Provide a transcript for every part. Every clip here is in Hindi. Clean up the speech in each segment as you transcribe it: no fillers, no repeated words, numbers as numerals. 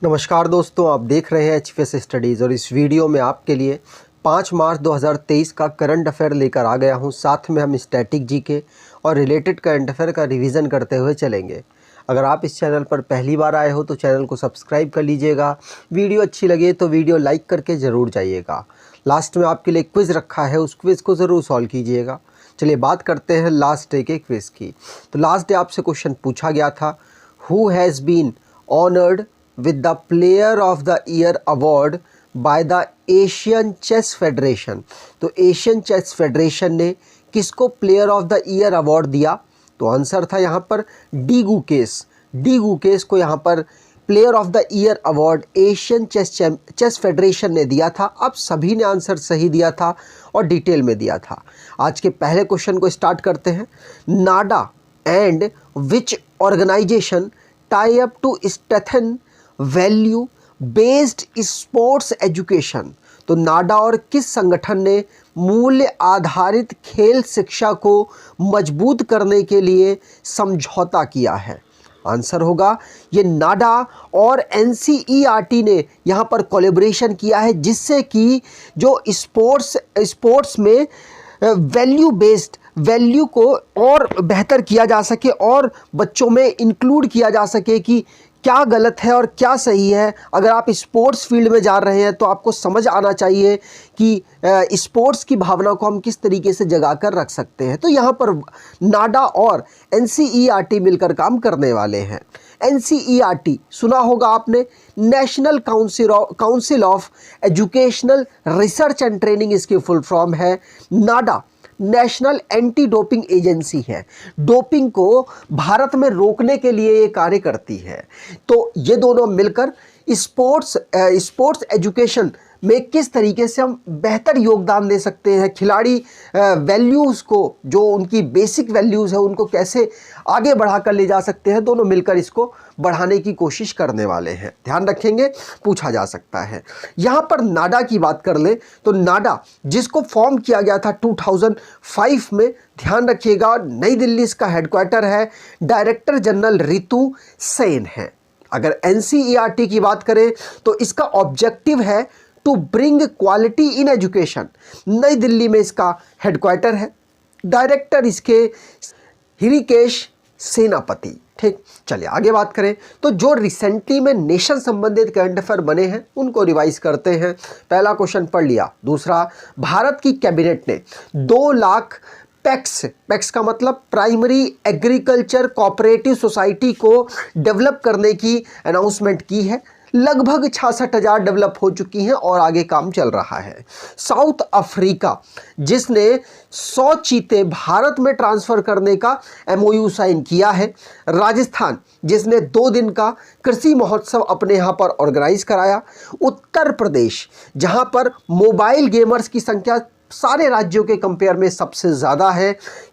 नमस्कार दोस्तों, आप देख रहे हैं एचपीएस स्टडीज़ और इस वीडियो में आपके लिए 5 मार्च 2023 का करंट अफेयर लेकर आ गया हूं। साथ में हम स्टैटिक जीके और रिलेटेड करंट अफेयर का रिवीजन करते हुए चलेंगे। अगर आप इस चैनल पर पहली बार आए हो तो चैनल को सब्सक्राइब कर लीजिएगा। वीडियो अच्छी लगे तो वीडियो लाइक करके ज़रूर जाइएगा। लास्ट में आपके लिए क्विज़ रखा है, उस क्विज़ को ज़रूर सॉल्व कीजिएगा। चलिए बात करते हैं लास्ट डे के क्विज़ की। तो लास्ट डे आपसे क्वेश्चन पूछा गया था, who has been honoured with the Player of the Year award by the Asian Chess Federation। तो एशियन चेस फेडरेशन ने किसको player of the year award दिया? तो आंसर था यहाँ पर डी गुकेश को यहाँ पर player of the year award Asian Chess Federation ने दिया था। अब सभी ने आंसर सही दिया था और डिटेल में दिया था। आज के पहले क्वेश्चन को स्टार्ट करते हैं। NADA and which organisation tie up to strengthen value based sports education. तो नाडा और किस संगठन ने मूल्य आधारित खेल शिक्षा को मजबूत करने के लिए समझौता किया है? आंसर होगा ये नाडा और एनसीईआरटी ने यहाँ पर कोलैबोरेशन किया है, जिससे कि जो स्पोर्ट्स में वैल्यू को और बेहतर किया जा सके और बच्चों में इंक्लूड किया जा सके कि क्या गलत है और क्या सही है। अगर आप स्पोर्ट्स फील्ड में जा रहे हैं तो आपको समझ आना चाहिए कि स्पोर्ट्स की भावना को हम किस तरीके से जगा कर रख सकते हैं। तो यहाँ पर नाडा और एनसीईआरटी मिलकर काम करने वाले हैं। एनसीईआरटी सुना होगा आपने, national council of educational research and training इसकी फुल फॉर्म है। नाडा नेशनल एंटी डोपिंग एजेंसी है, डोपिंग को भारत में रोकने के लिए ये कार्य करती है। तो ये दोनों मिलकर स्पोर्ट्स एजुकेशन में किस तरीके से हम बेहतर योगदान दे सकते हैं, खिलाड़ी वैल्यूज़ को, जो उनकी बेसिक वैल्यूज़ है, उनको कैसे आगे बढ़ाकर ले जा सकते हैं, दोनों मिलकर इसको बढ़ाने की कोशिश करने वाले हैं। ध्यान रखेंगे, पूछा जा सकता है। यहाँ पर नाडा की बात कर ले तो नाडा जिसको फॉर्म किया गया था 2005 में, ध्यान रखिएगा, नई दिल्ली इसका हेडक्वार्टर है, डायरेक्टर जनरल रितु सेन है। अगर एनसीईआरटी की बात करें तो इसका ऑब्जेक्टिव है to bring quality in education. New Delhi में इसका हेडक्वार्टर है, डायरेक्टर इसके हृषिकेश सेनापति। ठीक, चलिए आगे बात करें तो जो रिसेंटली में नेशन संबंधित करंट अफेयर बने हैं उनको रिवाइज करते हैं। पहला क्वेश्चन पढ़ लिया। दूसरा, भारत की कैबिनेट ने 2 लाख पैक्स का मतलब प्राइमरी एग्रीकल्चर कोऑपरेटिव सोसाइटी को डेवलप करने की अनाउंसमेंट की है। लगभग 66,000 डेवलप हो चुकी हैं और आगे काम चल रहा है। साउथ अफ्रीका जिसने 100 चीते भारत में ट्रांसफ़र करने का एमओयू साइन किया है। राजस्थान जिसने 2 दिन का कृषि महोत्सव अपने यहाँ पर ऑर्गेनाइज कराया। उत्तर प्रदेश जहाँ पर मोबाइल गेमर्स की संख्या सारे राज्यों के कंपेयर में सबसे ज़्यादा है।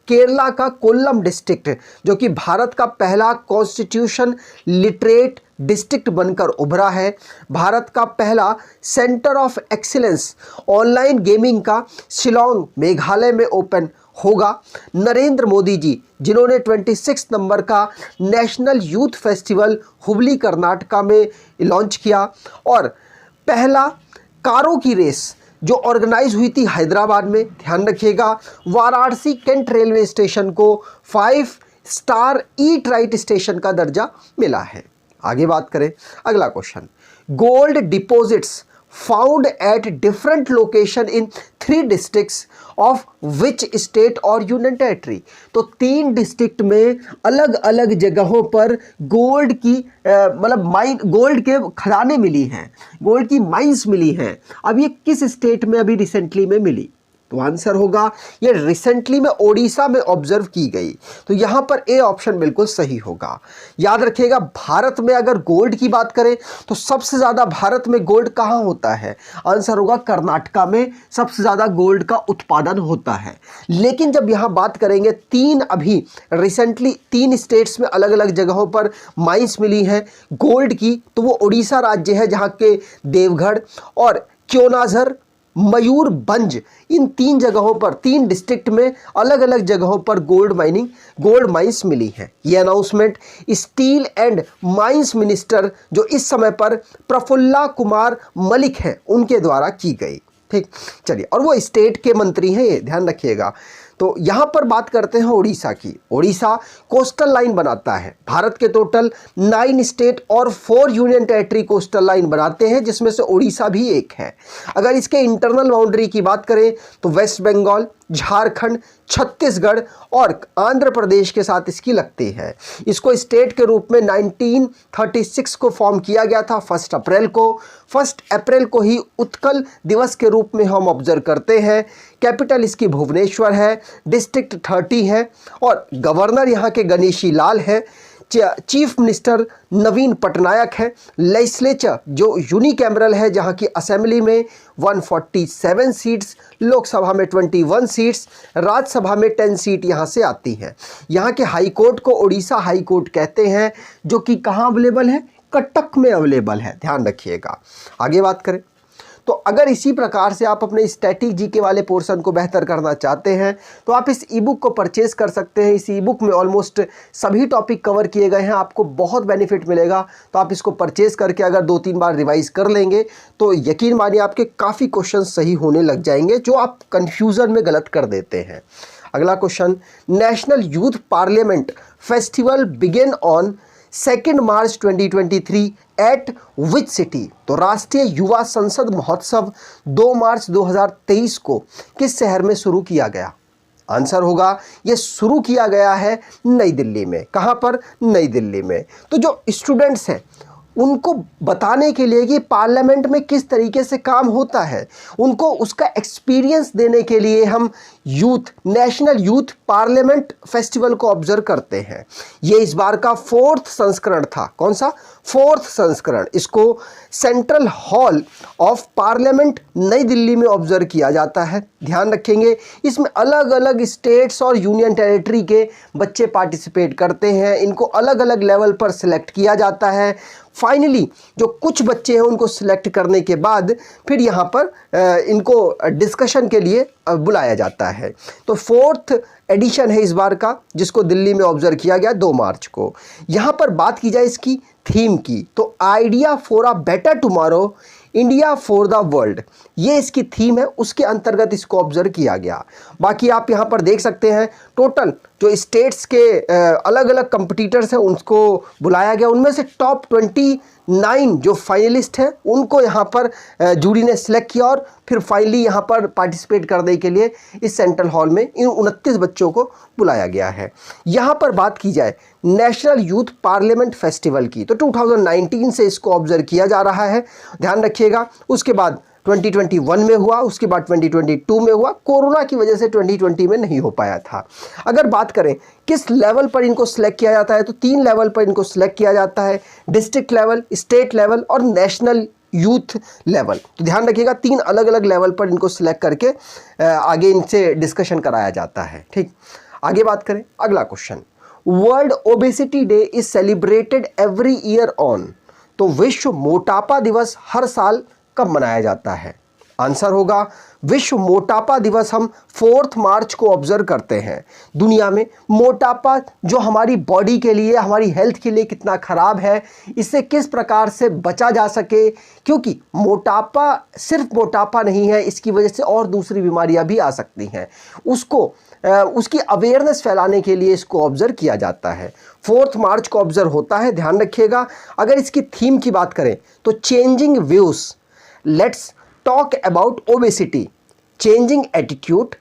केरला का कोल्लम डिस्ट्रिक्ट जो कि भारत का पहला कॉन्स्टिट्यूशन लिटरेट डिस्ट्रिक्ट बनकर उभरा है। भारत का पहला centre of excellence online gaming का शिलोंग मेघालय में ओपन होगा। नरेंद्र मोदी जी जिन्होंने 26 नंबर का national youth festival Hubli Karnataka में लॉन्च किया। और पहला कारों की रेस जो ऑर्गेनाइज हुई थी हैदराबाद में, ध्यान रखिएगा, वाराणसी कैंट रेलवे स्टेशन को 5 स्टार ईट राइट स्टेशन का दर्जा मिला है। आगे बात करें, अगला question, gold deposits found at different location in 3 districts of which state और यूनियन टेरिटरी। तो 3 डिस्ट्रिक्ट में अलग अलग जगहों पर गोल्ड की गोल्ड के खदानें मिली हैं, गोल्ड की माइंस मिली हैं। अब ये किस स्टेट में अभी रिसेंटली में मिली? तो आंसर होगा ये रिसेंटली में ओडिशा में ऑब्जर्व की गई। तो यहाँ पर ए ऑप्शन बिल्कुल सही होगा। याद रखिएगा, भारत में अगर गोल्ड की बात करें तो सबसे ज़्यादा भारत में गोल्ड कहाँ होता है? आंसर होगा कर्नाटका में सबसे ज़्यादा गोल्ड का उत्पादन होता है। लेकिन जब यहाँ बात करेंगे, 3 अभी रिसेंटली 3 स्टेट्स में अलग अलग जगहों पर माइंस मिली हैं गोल्ड की, तो वो ओडिशा राज्य है जहाँ के देवगढ़ और क्योंझार मयूरभंज, इन 3 जगहों पर, 3 डिस्ट्रिक्ट में अलग अलग जगहों पर गोल्ड माइंस मिली हैं। ये announcement steel and mines minister जो इस समय पर प्रफुल्ला कुमार मलिक हैं उनके द्वारा की गई। ठीक, चलिए, और वो स्टेट के मंत्री हैं, ये ध्यान रखिएगा। तो यहाँ पर बात करते हैं उड़ीसा की। उड़ीसा कोस्टल लाइन बनाता है। भारत के टोटल 9 स्टेट और 4 यूनियन टेरिटरी कोस्टल लाइन बनाते हैं, जिसमें से उड़ीसा भी एक है। अगर इसके इंटरनल बाउंड्री की बात करें तो वेस्ट बंगाल, झारखंड, छत्तीसगढ़ और आंध्र प्रदेश के साथ इसकी लगती है। इसको स्टेट के रूप में 1936 को फॉर्म किया गया था, 1 अप्रैल को ही उत्कल दिवस के रूप में हम ऑब्जर्व करते हैं। कैपिटल इसकी भुवनेश्वर है, डिस्ट्रिक्ट 30 है और गवर्नर यहाँ के गणेशी लाल है। चीफ मिनिस्टर नवीन पटनायक है। लेजिस्लेचर जो यूनिकैमरल है, जहां की असेंबली में 147 सीट्स, लोकसभा में 21 सीट्स, राज्यसभा में 10 सीट यहां से आती हैं। यहां के हाई कोर्ट को उड़ीसा हाई कोर्ट कहते हैं, जो कि कहां अवेलेबल है? कटक में अवेलेबल है, ध्यान रखिएगा। आगे बात करें तो अगर इसी प्रकार से आप अपने स्टैटिक जीके वाले पोर्शन को बेहतर करना चाहते हैं तो आप इस ई बुक को परचेज कर सकते हैं। इस ई बुक में ऑलमोस्ट सभी टॉपिक कवर किए गए हैं, आपको बहुत बेनिफिट मिलेगा। तो आप इसको परचेज करके अगर 2-3 बार रिवाइज कर लेंगे तो यकीन मानिए आपके काफ़ी क्वेश्चन सही होने लग जाएंगे, जो आप कन्फ्यूज़न में गलत कर देते हैं। अगला question, national youth parliament festival begin on 2 March 2023 eight which city? तो राष्ट्रीय युवा संसद महोत्सव 2 मार्च 2023 को किस शहर में शुरू किया गया? आंसर होगा ये शुरू किया गया है नई दिल्ली में। कहाँ पर? नई दिल्ली में। तो जो स्टूडेंट्स हैं उनको बताने के लिए कि पार्लियामेंट में किस तरीके से काम होता है, उनको उसका एक्सपीरियंस देने के लिए हम नेशनल यूथ पार्लियामेंट फेस्टिवल को ऑब्जर्व करते हैं। ये इस बार का 4th संस्करण था। कौन सा? 4th संस्करण। इसको सेंट्रल हॉल ऑफ पार्लियामेंट नई दिल्ली में ऑब्जर्व किया जाता है। ध्यान रखेंगे, इसमें अलग अलग स्टेट्स और यूनियन टेरिटरी के बच्चे पार्टिसिपेट करते हैं। इनको अलग अलग लेवल पर सिलेक्ट किया जाता है। फाइनली जो कुछ बच्चे हैं उनको सिलेक्ट करने के बाद फिर यहाँ पर इनको डिस्कशन के लिए बुलाया जाता है। तो 4th एडिशन है इस बार का, जिसको दिल्ली में ऑब्जर्व किया गया 2 मार्च को। यहाँ पर बात की जाए इसकी थीम की, तो idea for a better tomorrow, India for the world, ये इसकी थीम है। उसके अंतर्गत इसको ऑब्जर्व किया गया। बाकी आप यहाँ पर देख सकते हैं टोटल जो स्टेट्स के अलग अलग कंपटीटर्स हैं उनको बुलाया गया। उनमें से टॉप 29 जो फाइनलिस्ट हैं उनको यहाँ पर जूरी ने सिलेक्ट किया और फिर फाइनली यहाँ पर पार्टिसिपेट करने के लिए इस सेंट्रल हॉल में इन 29 बच्चों को बुलाया गया है। यहाँ पर बात की जाए नेशनल यूथ पार्लियामेंट फेस्टिवल की, तो 2019 से इसको ऑब्जर्व किया जा रहा है, ध्यान रखिएगा। उसके बाद 2021 में हुआ, उसके बाद 2022 में हुआ। कोरोना की वजह से 2020 में नहीं हो पाया था। अगर बात करें किस लेवल पर इनको सिलेक्ट किया जाता है, तो 3 लेवल पर इनको सिलेक्ट किया जाता है, डिस्ट्रिक्ट लेवल, स्टेट लेवल और नेशनल यूथ लेवल। तो ध्यान रखिएगा 3 अलग अलग लेवल पर इनको सिलेक्ट करके आगे इनसे डिस्कशन कराया जाता है। ठीक, आगे बात करें। अगला question, world obesity day is celebrated every year on, तो विश्व मोटापा दिवस हर साल कब मनाया जाता है? आंसर होगा विश्व मोटापा दिवस हम 4 मार्च को ऑब्जर्व करते हैं। दुनिया में मोटापा जो हमारी बॉडी के लिए, हमारी हेल्थ के लिए कितना खराब है, इससे किस प्रकार से बचा जा सके, क्योंकि मोटापा सिर्फ मोटापा नहीं है, इसकी वजह से और दूसरी बीमारियां भी आ सकती हैं। उसकी अवेयरनेस फैलाने के लिए इसको ऑब्जर्व किया जाता है। 4 मार्च को ऑब्जर्व होता है, ध्यान रखिएगा। अगर इसकी थीम की बात करें तो changing views, let's talk about obesity, changing attitude,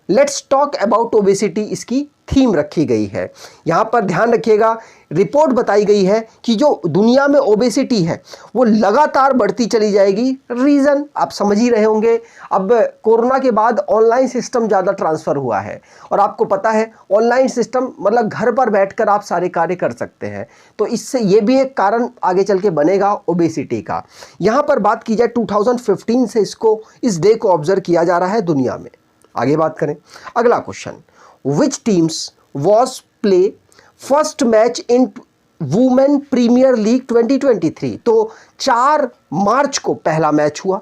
let's talk about obesity इसकी थीम रखी गई है। यहाँ पर ध्यान रखिएगा, रिपोर्ट बताई गई है कि जो दुनिया में ओबेसिटी है वो लगातार बढ़ती चली जाएगी। रीज़न आप समझ ही रहे होंगे, अब कोरोना के बाद ऑनलाइन सिस्टम ज़्यादा ट्रांसफ़र हुआ है और आपको पता है ऑनलाइन सिस्टम मतलब घर पर बैठकर आप सारे कार्य कर सकते हैं। तो इससे ये भी एक कारण आगे चल के बनेगा ओबेसिटी का। यहाँ पर बात की जाए 2015 से इस डे को ऑब्जर्व किया जा रहा है दुनिया में। आगे बात करें। अगला question, which teams was play first match in women Premier league 2023, तो 4 मार्च को पहला मैच हुआ।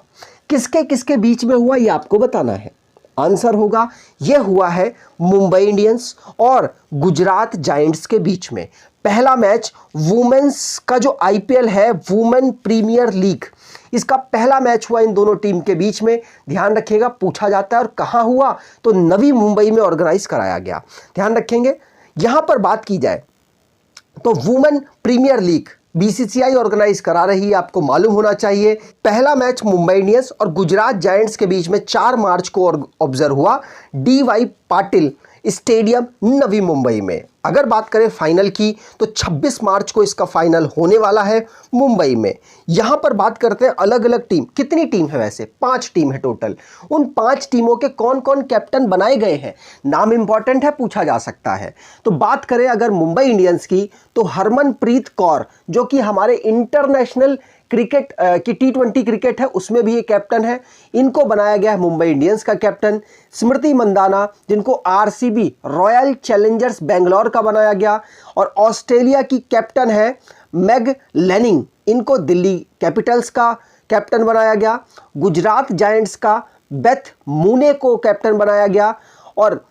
किसके किसके बीच में हुआ ये आपको बताना है। आंसर होगा ये हुआ है मुंबई इंडियंस और गुजरात जायंट्स के बीच में। पहला मैच वुमेन्स का जो आईपीएल है, वुमेन प्रीमियर लीग, इसका पहला मैच हुआ इन दोनों टीम के बीच में। ध्यान रखिएगा, पूछा जाता है और कहां हुआ, तो नवी मुंबई में ऑर्गेनाइज कराया गया। ध्यान रखेंगे, यहां पर बात की जाए तो Women Premier League BCCI organise करा रही है, आपको मालूम होना चाहिए। पहला मैच मुंबई इंडियंस और गुजरात जायंट्स के बीच में 4 मार्च को ऑब्जर्व हुआ डीवाई पाटिल स्टेडियम नवी मुंबई में। अगर बात करें फाइनल की तो 26 मार्च को इसका फाइनल होने वाला है मुंबई में। यहां पर बात करते हैं अलग अलग टीम, कितनी टीम है वैसे, 5 टीम है टोटल। उन 5 टीमों के कौन कौन कैप्टन बनाए गए हैं, नाम इंपॉर्टेंट है, पूछा जा सकता है। तो बात करें अगर मुंबई इंडियंस की तो हरमनप्रीत कौर, जो कि हमारे इंटरनेशनल क्रिकेट की T20 क्रिकेट है उसमें भी ये कैप्टन है, इनको बनाया गया है मुंबई इंडियंस का कैप्टन। स्मृति मंदाना, जिनको आरसीबी रॉयल चैलेंजर्स बेंगलोर का बनाया गया, और ऑस्ट्रेलिया की कैप्टन है मैग लेनिंग, इनको दिल्ली कैपिटल्स का कैप्टन बनाया गया। गुजरात जायंट्स का बेथ मूने को कैप्टन बनाया गया, और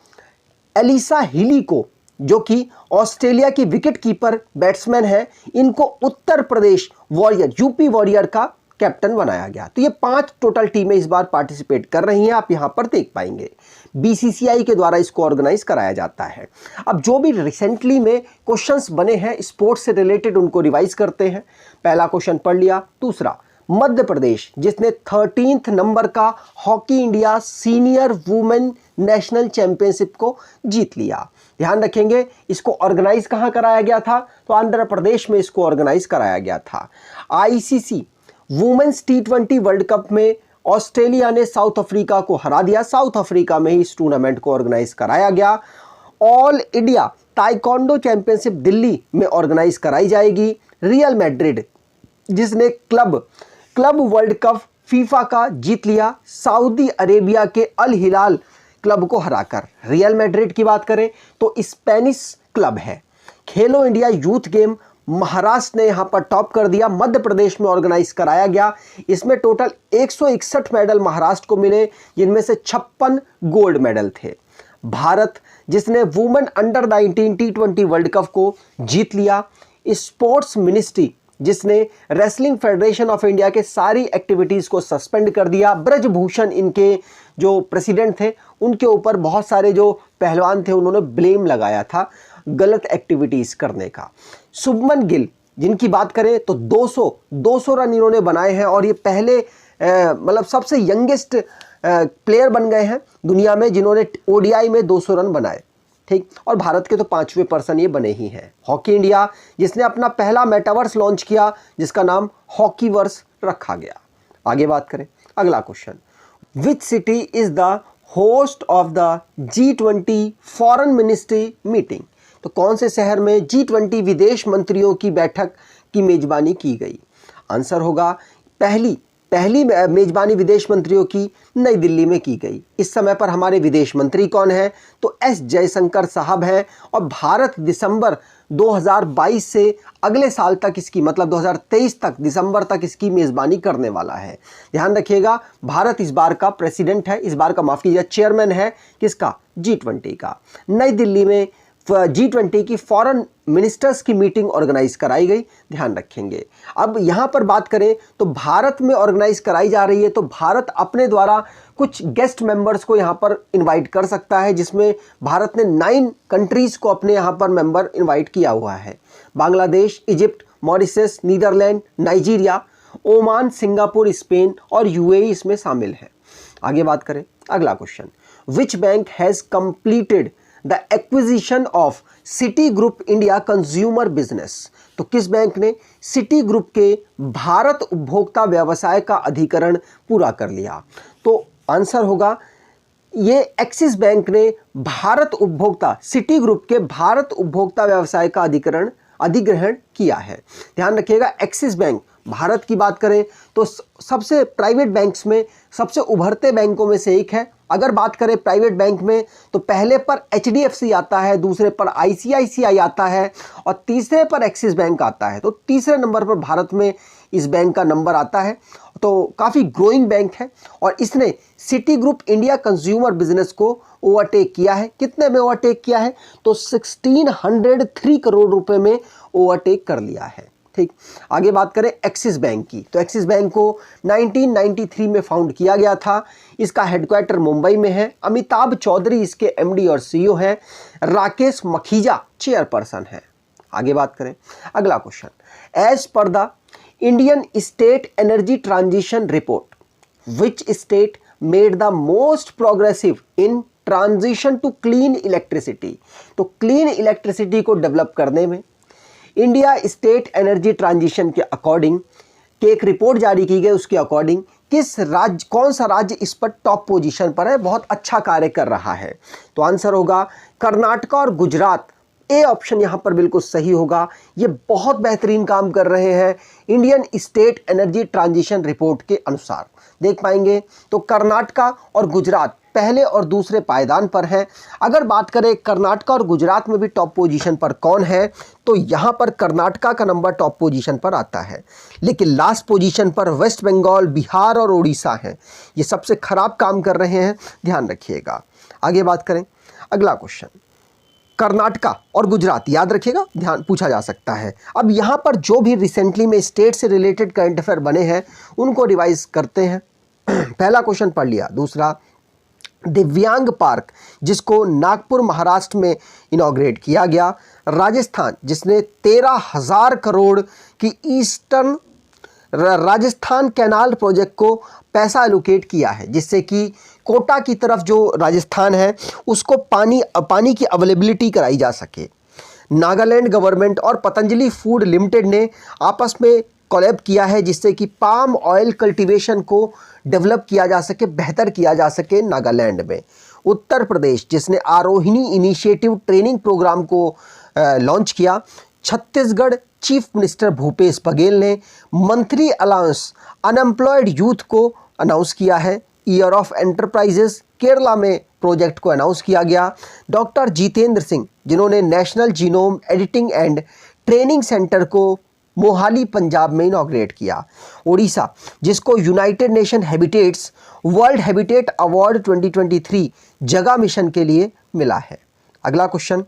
एलिसा हिली को, जो कि ऑस्ट्रेलिया की विकेट कीपर बैट्समैन है, इनको Uttar Pradesh warrior, UP warrior का कैप्टन बनाया गया। तो ये 5 टोटल टीमें इस बार पार्टिसिपेट कर रही हैं, आप यहां पर देख पाएंगे। बीसीसीआई के द्वारा इसको ऑर्गेनाइज कराया जाता है। अब जो भी रिसेंटली में क्वेश्चंस बने हैं स्पोर्ट्स से रिलेटेड, उनको रिवाइज करते हैं। पहला क्वेश्चन पढ़ लिया। दूसरा, मध्य प्रदेश जिसने 13th नंबर का hockey India senior women national championship को जीत लिया। ध्यान रखेंगे, इसको ऑर्गेनाइज कहां कराया गया था, तो आंध्र प्रदेश में इसको ऑर्गेनाइज कराया गया था। ICC women's T20 World Cup में ऑस्ट्रेलिया ने साउथ अफ्रीका को हरा दिया। साउथ अफ्रीका में ही इस टूर्नामेंट को ऑर्गेनाइज कराया गया। All India taekwondo championship Delhi में ऑर्गेनाइज कराई जाएगी। रियल मैड्रिड जिसने क्लब वर्ल्ड कप फीफा का जीत लिया सऊदी अरेबिया के अल हिलाल क्लब को हराकर। रियल मैड्रिड की बात करें तो स्पेनिश क्लब है। खेलो इंडिया यूथ गेम महाराष्ट्र ने यहां पर टॉप कर दिया, मध्य प्रदेश में ऑर्गेनाइज कराया गया। इसमें टोटल 161 मेडल महाराष्ट्र को मिले, जिनमें से 56 गोल्ड मेडल थे। भारत जिसने women under 19 T20 World cup को जीत लिया। स्पोर्ट्स मिनिस्ट्री जिसने रेसलिंग फेडरेशन ऑफ इंडिया के सारी एक्टिविटीज को सस्पेंड कर दिया। ब्रजभूषण इनके जो प्रेसिडेंट थे, उनके ऊपर बहुत सारे जो पहलवान थे उन्होंने ब्लेम लगाया था गलत एक्टिविटीज करने का। शुभमन गिल जिनकी बात करें तो 200 रन इन्होंने बनाए हैं, और ये पहले मतलब सबसे यंगेस्ट प्लेयर बन गए हैं दुनिया में जिन्होंने ओडीआई में 200 रन बनाए। ठीक, और भारत के तो 5वें पर्सन ये बने ही हैं। हॉकी इंडिया जिसने अपना पहला मेटावर्स लॉन्च किया, जिसका नाम हॉकीवर्स रखा गया। आगे बात करें, अगला question, which city is the host of the G20 foreign ministry meeting. तो कौन से शहर में G20 विदेश मंत्रियों की बैठक की मेजबानी की गई। आंसर होगा पहली मेजबानी विदेश मंत्रियों की नई दिल्ली में की गई। इस समय पर हमारे विदेश मंत्री कौन है, तो एस जयशंकर साहब हैं, और भारत दिसंबर 2022 से अगले साल तक इसकी, मतलब 2023 तक दिसंबर तक इसकी मेजबानी करने वाला है। ध्यान रखिएगा, भारत इस बार का प्रेसिडेंट है, इस बार का माफ कीजिए चेयरमैन है किसका, G20 का। नई दिल्ली में G20 की फॉरेन मिनिस्टर्स की मीटिंग ऑर्गेनाइज कराई गई। ध्यान रखेंगे। अब यहां पर बात करें तो भारत में ऑर्गेनाइज कराई जा रही है, तो भारत अपने द्वारा कुछ गेस्ट मेंबर्स को यहां पर इनवाइट कर सकता है, जिसमें भारत ने 9 कंट्रीज को अपने यहां पर मेंबर इनवाइट किया हुआ है। Bangladesh, Egypt, Mauritius, Netherland, Nigeria, Oman, Singapore, Spain और यूएई इसमें शामिल है। आगे बात करें, अगला question, which bank has completed the acquisition of Citigroup India consumer business. तो किस बैंक ने सिटी ग्रुप के भारत उपभोक्ता व्यवसाय का अधिकरण पूरा कर लिया। तो आंसर होगा ये एक्सिस बैंक ने भारत उपभोक्ता, सिटी ग्रुप के भारत उपभोक्ता व्यवसाय का अधिग्रहण किया है। ध्यान रखिएगा, एक्सिस बैंक भारत की बात करें तो सबसे प्राइवेट बैंक्स में सबसे उभरते बैंकों में से एक है। अगर बात करें प्राइवेट बैंक में तो पहले पर HDFC आता है, दूसरे पर ICICI आता है और तीसरे पर एक्सिस बैंक आता है। तो तीसरे नंबर पर भारत में इस बैंक का नंबर आता है। तो काफ़ी ग्रोइंग बैंक है और इसने city group India consumer business को ओवरटेक किया है। कितने में ओवरटेक किया है? तो 1603 करोड़ रुपए में ओवरटेक कर लिया है। ठीक, आगे बात करें एक्सिस बैंक की, तो एक्सिस बैंक को 1993 में फाउंड किया गया था। इसका हेडक्वार्टर मुंबई में है। अमिताभ चौधरी इसके एमडी और सीईओ हैं। राकेश मखीजा चेयरपर्सन है। आगे बात करें, अगला question, as per the Indian state energy transition report which state made the most progressive in transition to clean electricity. तो क्लीन इलेक्ट्रिसिटी को डेवलप करने में इंडिया स्टेट एनर्जी ट्रांजिशन के अकॉर्डिंग के एक रिपोर्ट जारी की गई, उसके अकॉर्डिंग कौन सा राज्य इस पर टॉप पोजीशन पर है, बहुत अच्छा कार्य कर रहा है? तो आंसर होगा कर्नाटका और गुजरात। ए ऑप्शन यहां पर बिल्कुल सही होगा। ये बहुत बेहतरीन काम कर रहे हैं Indian state energy transition report के अनुसार। देख पाएंगे तो कर्नाटका और गुजरात पहले और दूसरे पायदान पर हैं। अगर बात करें कर्नाटका और गुजरात में भी टॉप पोजीशन पर कौन है, तो यहां पर कर्नाटका का नंबर टॉप पोजीशन पर आता है, लेकिन लास्ट पोजीशन पर वेस्ट बंगाल, बिहार और उड़ीसा हैं। ये सबसे खराब काम कर रहे हैं, ध्यान रखिएगा। आगे बात करें, अगला क्वेश्चन, कर्नाटका और गुजरात याद रखिएगा, ध्यान पूछा जा सकता है। अब यहाँ पर जो भी रिसेंटली में स्टेट से रिलेटेड करंट अफेयर बने हैं उनको रिवाइज करते हैं। पहला क्वेश्चन पढ़ लिया। दूसरा, दिव्यांग पार्क जिसको नागपुर महाराष्ट्र में इनॉग्रेट किया गया। राजस्थान जिसने 13,000 करोड़ की ईस्टर्न राजस्थान कैनाल प्रोजेक्ट को पैसा एलोकेट किया है, जिससे कि कोटा की तरफ जो राजस्थान है उसको पानी की अवेलेबिलिटी कराई जा सके। नागालैंड गवर्नमेंट और पतंजलि फूड लिमिटेड ने आपस में कोलैब किया है, जिससे कि पाम ऑयल कल्टीवेशन को डेवलप किया जा सके, बेहतर किया जा सके नागालैंड में। उत्तर प्रदेश जिसने आरोहिणी इनिशिएटिव ट्रेनिंग प्रोग्राम को लॉन्च किया। छत्तीसगढ़ चीफ मिनिस्टर भूपेश बघेल ने मंथली अलाउंस अनएम्प्लॉयड यूथ को अनाउंस किया है। ईयर ऑफ एंटरप्राइजेस केरला में प्रोजेक्ट को अनाउंस किया गया। डॉक्टर जितेंद्र सिंह जिन्होंने National Genome Editing and Training Centre को मोहाली पंजाब में इनॉग्रेट किया। उड़ीसा जिसको United Nation Habitat's World Habitat Award 2023 Jaga mission के लिए मिला है। अगला question,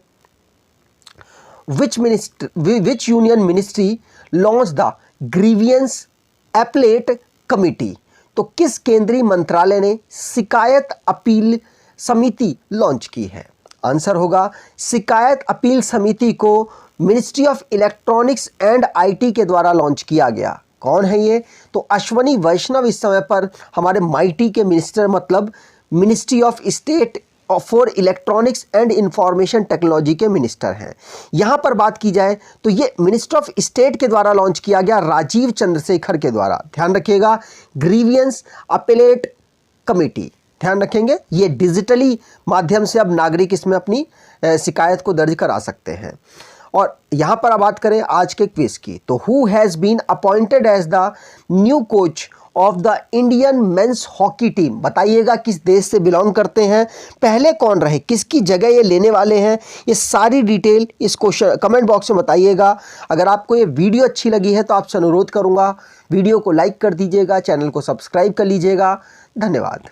which union ministry launch the grievance appellate committee. तो किस केंद्रीय मंत्रालय ने शिकायत अपील समिति लॉन्च की है? आंसर होगा शिकायत अपील समिति को ministry of electronics and IT के द्वारा लॉन्च किया गया। कौन है ये? तो अश्वनी वैष्णव इस समय पर हमारे माईटी के मिनिस्टर, मतलब ministry of state for electronics and information technology के मिनिस्टर हैं। यहाँ पर बात की जाए तो ये मिनिस्टर ऑफ स्टेट के द्वारा लॉन्च किया गया, राजीव चंद्रशेखर के द्वारा। ध्यान रखिएगा, ग्रीवियंस अपीलेट कमेटी, ध्यान रखेंगे। ये डिजिटली माध्यम से अब नागरिक इसमें अपनी शिकायत को दर्ज करा सकते हैं। और यहाँ पर अब बात करें आज के क्विज की, तो who has been appointed as the new coach of the Indian men's hockey team. बताइएगा किस देश से बिलोंग करते हैं, पहले कौन रहे, किसकी जगह ये लेने वाले हैं, ये सारी डिटेल इस क्वेश्चन कमेंट बॉक्स में बताइएगा। अगर आपको ये वीडियो अच्छी लगी है तो आपसे अनुरोध करूँगा वीडियो को लाइक कर दीजिएगा, चैनल को सब्सक्राइब कर लीजिएगा। धन्यवाद।